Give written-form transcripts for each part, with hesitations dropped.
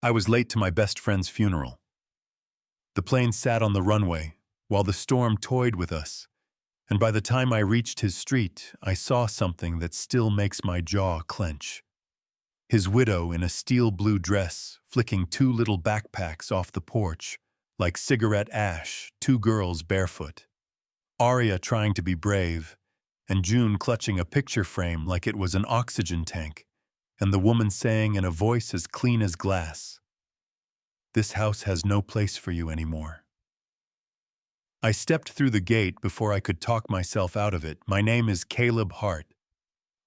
I was late to my best friend's funeral. The plane sat on the runway while the storm toyed with us, and by the time I reached his street, I saw something that still makes my jaw clench. His widow in a steel blue dress, flicking two little backpacks off the porch, like cigarette ash, two girls barefoot. Aria trying to be brave, and June clutching a picture frame like it was an oxygen tank, and the woman saying in a voice as clean as glass, "This house has no place for you anymore." I stepped through the gate before I could talk myself out of it. My name is Caleb Hart.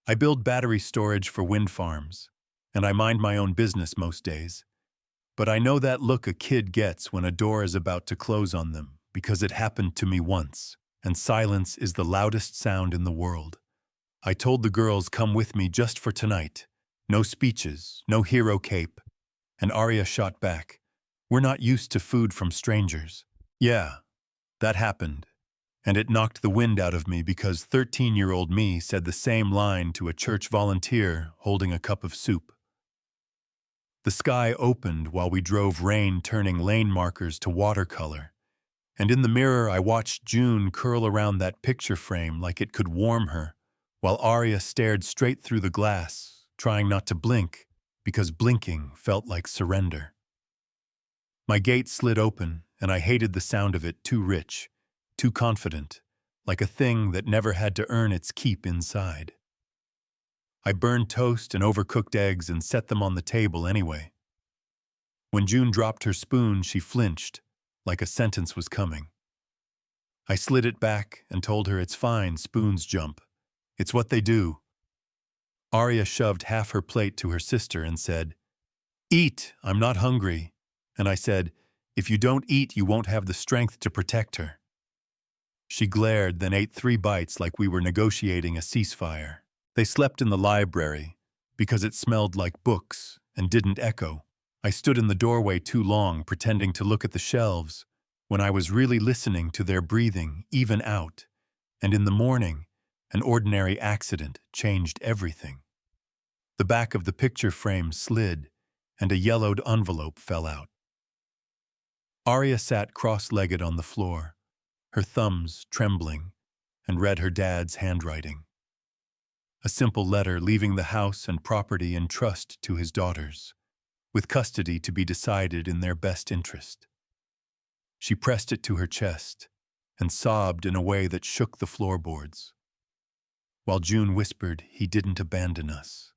I build battery storage for wind farms, and I mind my own business most days. But I know that look a kid gets when a door is about to close on them, because it happened to me once, and silence is the loudest sound in the world. I told the girls come with me just for tonight. No speeches, no hero cape. And Aria shot back, "We're not used to food from strangers." Yeah, that happened. And it knocked the wind out of me because 13-year-old me said the same line to a church volunteer holding a cup of soup. The sky opened while we drove, rain turning lane markers to watercolor. And in the mirror I watched June curl around that picture frame like it could warm her, while Aria stared straight through the glass, trying not to blink, because blinking felt like surrender. My gate slid open, and I hated the sound of it, too rich, too confident, like a thing that never had to earn its keep inside. I burned toast and overcooked eggs and set them on the table anyway. When June dropped her spoon, she flinched, like a sentence was coming. I slid it back and told her it's fine, spoons jump. It's what they do. Aria shoved half her plate to her sister and said, "Eat, I'm not hungry." And I said, "If you don't eat, you won't have the strength to protect her." She glared, then ate 3 bites like we were negotiating a ceasefire. They slept in the library because it smelled like books and didn't echo. I stood in the doorway too long, pretending to look at the shelves, when I was really listening to their breathing, even out. And in the morning, an ordinary accident changed everything. The back of the picture frame slid, and a yellowed envelope fell out. Aria sat cross-legged on the floor, her thumbs trembling, and read her dad's handwriting. A simple letter leaving the house and property in trust to his daughters, with custody to be decided in their best interest. She pressed it to her chest and sobbed in a way that shook the floorboards, while June whispered, "He didn't abandon us.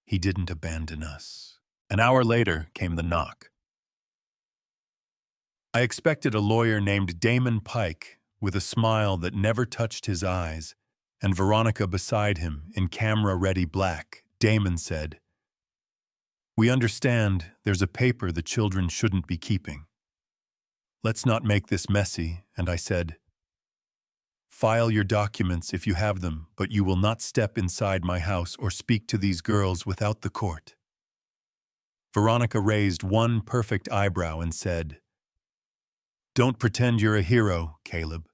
He didn't abandon us." An hour later came the knock. I expected a lawyer named Damon Pike, with a smile that never touched his eyes, and Veronica beside him in camera-ready black. Damon said, "We understand there's a paper the children shouldn't be keeping. Let's not make this messy," and I said, "File your documents if you have them, but you will not step inside my house or speak to these girls without the court." Veronica raised one perfect eyebrow and said, "Don't pretend you're a hero, Caleb.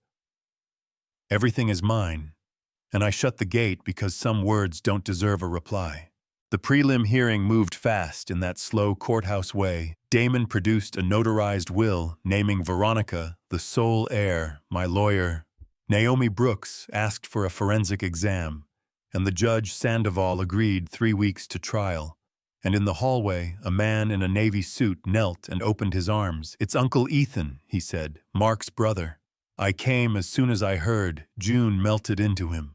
Everything is mine," and I shut the gate because some words don't deserve a reply. The prelim hearing moved fast in that slow courthouse way. Damon produced a notarized will naming Veronica the sole heir. My lawyer, Naomi Brooks, asked for a forensic exam, and the judge Sandoval agreed 3 weeks to trial. And in the hallway, a man in a navy suit knelt and opened his arms. "It's Uncle Ethan," he said, "Mark's brother. I came as soon as I heard." June melted into him.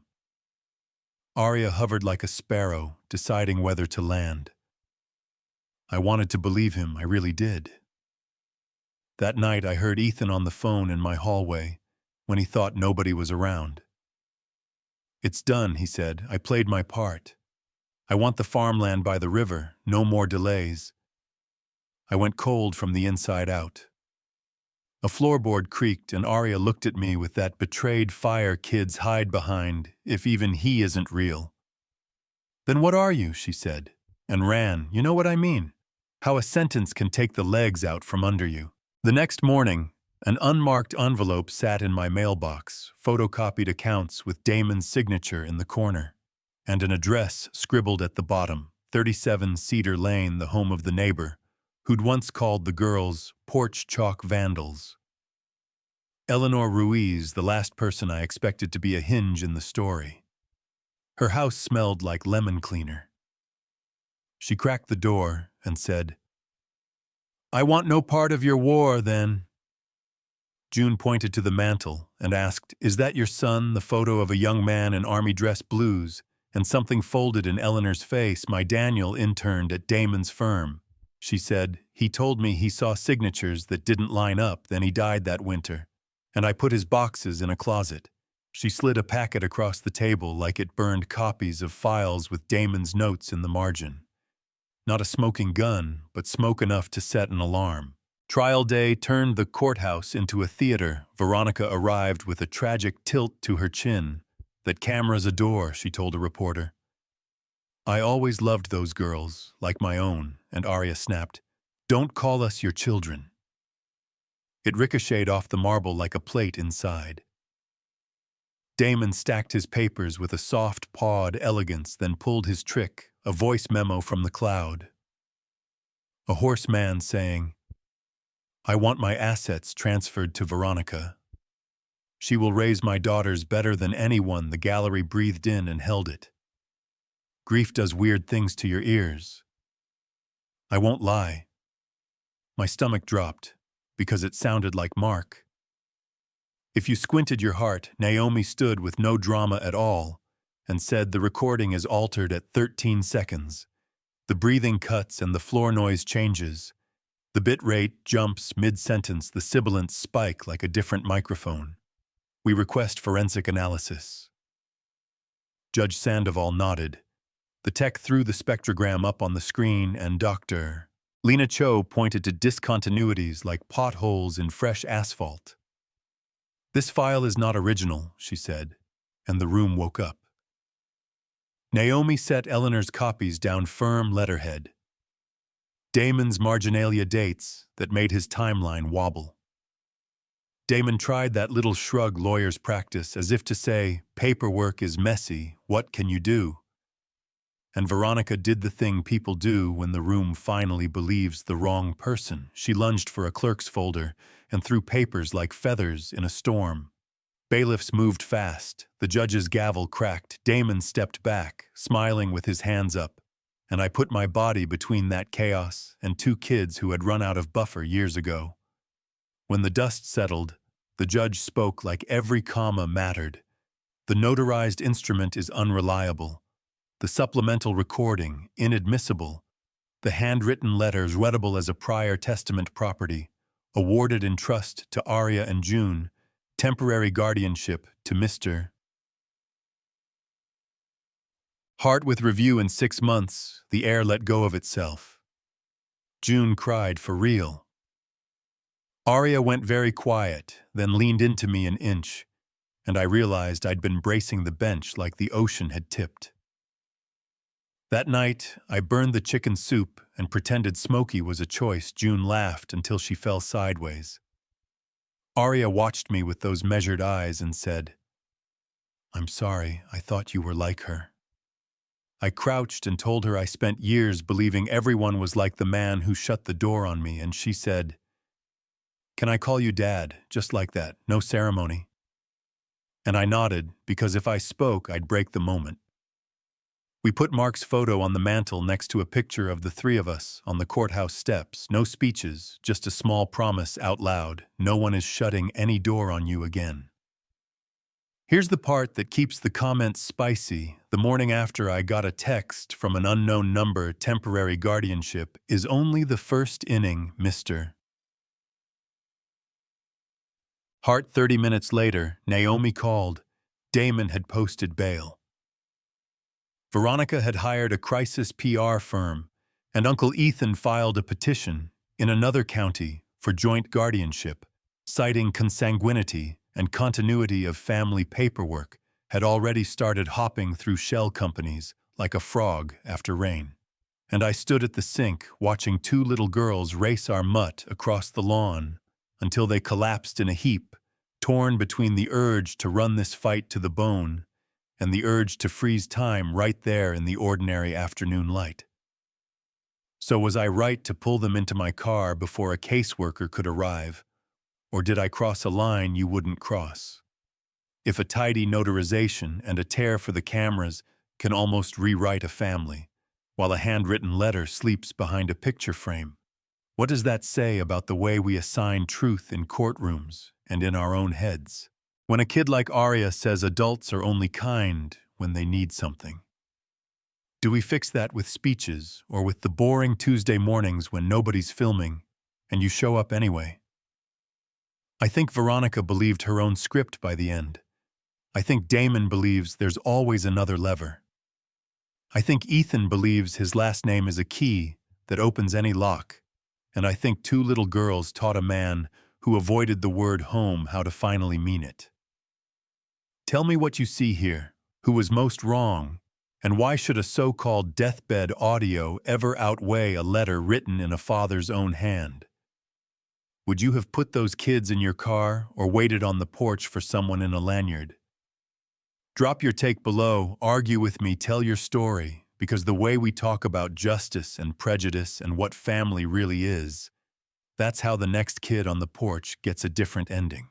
Aria hovered like a sparrow, deciding whether to land. I wanted to believe him, I really did. That night I heard Ethan on the phone in my hallway, when he thought nobody was around. "It's done," he said. "I played my part. I want the farmland by the river, no more delays." I went cold from the inside out. A floorboard creaked and Aria looked at me with that betrayed fire kids hide behind, if even he isn't real. "Then what are you?" she said, and ran. You know what I mean? How a sentence can take the legs out from under you. The next morning, an unmarked envelope sat in my mailbox, photocopied accounts with Damon's signature in the corner, and an address scribbled at the bottom, 37 Cedar Lane, the home of the neighbor, who'd once called the girls porch chalk vandals. Eleanor Ruiz, the last person I expected to be a hinge in the story. Her house smelled like lemon cleaner. She cracked the door and said, "I want no part of your war, then." June pointed to the mantel and asked, "Is that your son, the photo of a young man in army dress blues?" And something folded in Eleanor's face. "My Daniel interned at Damon's firm," she said. "He told me he saw signatures that didn't line up, then he died that winter. And I put his boxes in a closet." She slid a packet across the table like it burned copies of files with Damon's notes in the margin. Not a smoking gun, but smoke enough to set an alarm. Trial day turned the courthouse into a theater. Veronica arrived with a tragic tilt to her chin. "That camera's a door," she told a reporter. "I always loved those girls, like my own," and Arya snapped, "Don't call us your children." It ricocheted off the marble like a plate inside. Damon stacked his papers with a soft-pawed elegance, then pulled his trick, a voice memo from the cloud. A hoarse man saying, "I want my assets transferred to Veronica. She will raise my daughters better than anyone." The gallery breathed in and held it. Grief does weird things to your ears. I won't lie. My stomach dropped, because it sounded like Mark. If you squinted your heart, Naomi stood with no drama at all and said, "The recording is altered at 13 seconds. The breathing cuts and the floor noise changes. The bit rate jumps mid-sentence, the sibilants spike like a different microphone. We request forensic analysis." Judge Sandoval nodded. The tech threw the spectrogram up on the screen, and Dr. Lena Cho pointed to discontinuities like potholes in fresh asphalt. "This file is not original," she said, and the room woke up. Naomi set Eleanor's copies down firm letterhead. Damon's marginalia dates that made his timeline wobble. Damon tried that little shrug lawyers practice, as if to say, "Paperwork is messy, what can you do?" And Veronica did the thing people do when the room finally believes the wrong person. She lunged for a clerk's folder and threw papers like feathers in a storm. Bailiffs moved fast. The judge's gavel cracked. Damon stepped back, smiling with his hands up, and I put my body between that chaos and two kids who had run out of buffer years ago. When the dust settled, the judge spoke like every comma mattered. "The notarized instrument is unreliable. The supplemental recording, inadmissible. The handwritten letters, readable as a prior testament property. Awarded in trust to Arya and June. Temporary guardianship to Mr. Hart with review in 6 months. The air let go of itself." June cried, "For real." Arya went very quiet, then leaned into me an inch, and I realized I'd been bracing the bench like the ocean had tipped. That night, I burned the chicken soup and pretended smoky was a choice. June laughed until she fell sideways. Arya watched me with those measured eyes and said, "I'm sorry, I thought you were like her." I crouched and told her I spent years believing everyone was like the man who shut the door on me, and she said, "Can I call you Dad, just like that, no ceremony?" And I nodded, because if I spoke, I'd break the moment. We put Mark's photo on the mantel next to a picture of the three of us on the courthouse steps. No speeches, just a small promise out loud. No one is shutting any door on you again. Here's the part that keeps the comments spicy. The morning after, I got a text from an unknown number. "Temporary guardianship is only the first inning, Mr. Hart." 30 minutes later, Naomi called. Damon had posted bail. Veronica had hired a crisis PR firm, and Uncle Ethan filed a petition in another county for joint guardianship, citing consanguinity and continuity of family paperwork, had already started hopping through shell companies like a frog after rain. And I stood at the sink watching two little girls race our mutt across the lawn until they collapsed in a heap, torn between the urge to run this fight to the bone and the urge to freeze time right there in the ordinary afternoon light. So was I right to pull them into my car before a caseworker could arrive? Or did I cross a line you wouldn't cross? If a tidy notarization and a tear for the cameras can almost rewrite a family, while a handwritten letter sleeps behind a picture frame, what does that say about the way we assign truth in courtrooms and in our own heads? When a kid like Arya says adults are only kind when they need something, do we fix that with speeches or with the boring Tuesday mornings when nobody's filming and you show up anyway? I think Veronica believed her own script by the end. I think Damon believes there's always another lever. I think Ethan believes his last name is a key that opens any lock. And I think two little girls taught a man who avoided the word home how to finally mean it. Tell me what you see here. Who was most wrong? And why should a so-called deathbed audio ever outweigh a letter written in a father's own hand? Would you have put those kids in your car or waited on the porch for someone in a lanyard? Drop your take below, argue with me, tell your story, because the way we talk about justice and prejudice and what family really is, that's how the next kid on the porch gets a different ending.